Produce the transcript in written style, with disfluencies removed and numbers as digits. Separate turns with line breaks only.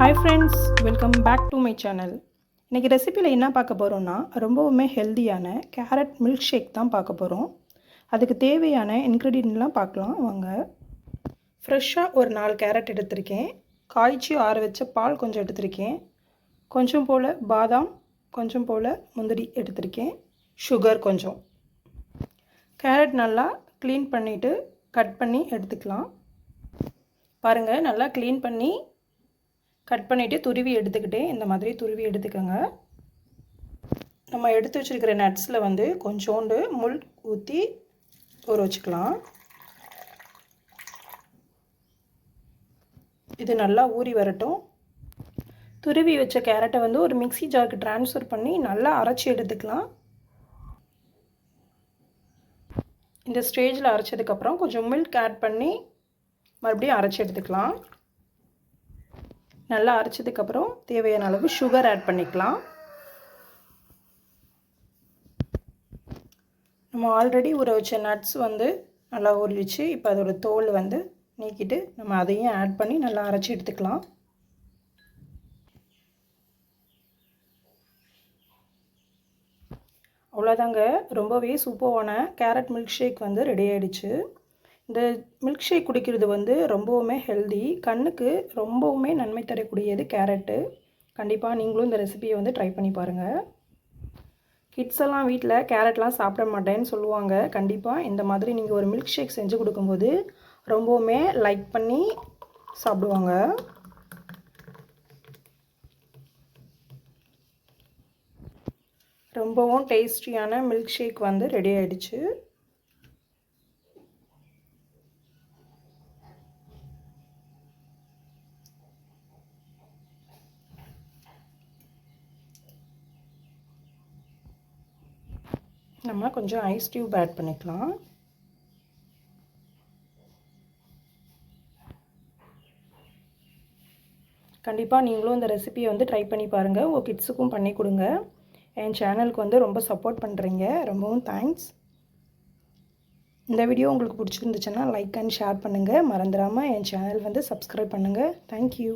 Hi friends, welcome back to my channel. இன்றைக்கி ரெசிப்பியில் என்ன பார்க்க போகிறோன்னா, ரொம்பவுமே ஹெல்த்தியான கேரட் மில்க் ஷேக் தான் பார்க்க போகிறோம். அதுக்கு தேவையான இன்க்ரீடியன்ட்லாம் பார்க்கலாம் வாங்க. ஃப்ரெஷ்ஷாக ஒரு 4 கேரட் எடுத்திருக்கேன். காய்ச்சி ஆற வச்ச பால் கொஞ்சம் எடுத்திருக்கேன். கொஞ்சம் போல் பாதாம், கொஞ்சம் போல் முந்திரி எடுத்திருக்கேன். சுகர் கொஞ்சம். கேரட் நல்லா க்ளீன் பண்ணிவிட்டு கட் பண்ணி எடுத்துக்கலாம். பாருங்கள், நல்லா க்ளீன் பண்ணி கட் பண்ணிவிட்டு துருவி எடுத்துக்கிட்டேன். இந்த மாதிரி துருவி எடுத்துக்கோங்க. நம்ம எடுத்து வச்சுருக்கிற நட்ஸில் வந்து கொஞ்சோண்டு முள் ஊற்றி ஊற வச்சுக்கலாம். இது நல்லா ஊறி வரட்டும். துருவி வச்ச கேரட்டை வந்து ஒரு மிக்ஸி ஜாருக்கு ட்ரான்ஸ்ஃபர் பண்ணி நல்லா அரைச்சி எடுத்துக்கலாம். இந்த ஸ்டேஜில் அரைச்சதுக்கப்புறம் கொஞ்சம் மில்க் ஆட் பண்ணி மறுபடியும் அரைச்சி எடுத்துக்கலாம். நல்லா அரைச்சதுக்கப்புறம் தேவையான அளவு சுகர் ஆட் பண்ணிக்கலாம். நம்ம ஆல்ரெடி ஊற வச்ச நட்ஸ் வந்து நல்லா ஊறிடுச்சு. இப்போ அதோட தோல் வந்து நீக்கிட்டு நம்ம அதையும் ஆட் பண்ணி நல்லா அரைச்சி எடுத்துக்கலாம். அவ்வளோதாங்க, ரொம்பவே சூப்பரான கேரட் மில்க் ஷேக் வந்து ரெடி ஆகிடுச்சு. இந்த மில்க் ஷேக் குடிக்கிறது வந்து ரொம்பவுமே ஹெல்தி, கண்ணுக்கு ரொம்பவுமே நன்மை தரக்கூடியது கேரட்டு. கண்டிப்பாக நீங்களும் இந்த ரெசிபியை வந்து ட்ரை பண்ணி பாருங்கள். கிட்ஸ் எல்லாம் வீட்டில் கேரட்லாம் சாப்பிட மாட்டேன்னு சொல்லுவாங்க. கண்டிப்பாக இந்த மாதிரி நீங்கள் ஒரு மில்க் ஷேக் செஞ்சு கொடுக்கும்போது ரொம்பவுமே லைக் பண்ணி சாப்பிடுவாங்க. ரொம்பவும் டேஸ்டியான மில்க் ஷேக் வந்து ரெடி ஆகிடுச்சு. நம்ம கொஞ்சம் ஐஸ் க்யூப் ஆட் பண்ணிக்கலாம். கண்டிப்பாக நீங்களும் இந்த ரெசிபியை வந்து ட்ரை பண்ணி பாருங்கள். உங்கள் கிட்ஸுக்கும் பண்ணி கொடுங்க. என் சேனலுக்கு வந்து ரொம்ப சப்போர்ட் பண்ணுறீங்க, ரொம்பவும் தேங்க்ஸ். இந்த வீடியோ உங்களுக்கு பிடிச்சிருந்துச்சுன்னா லைக் அண்ட் ஷேர் பண்ணுங்கள். மறந்துடாமல் என் சேனல் வந்து சப்ஸ்கிரைப் பண்ணுங்கள். தேங்க்யூ.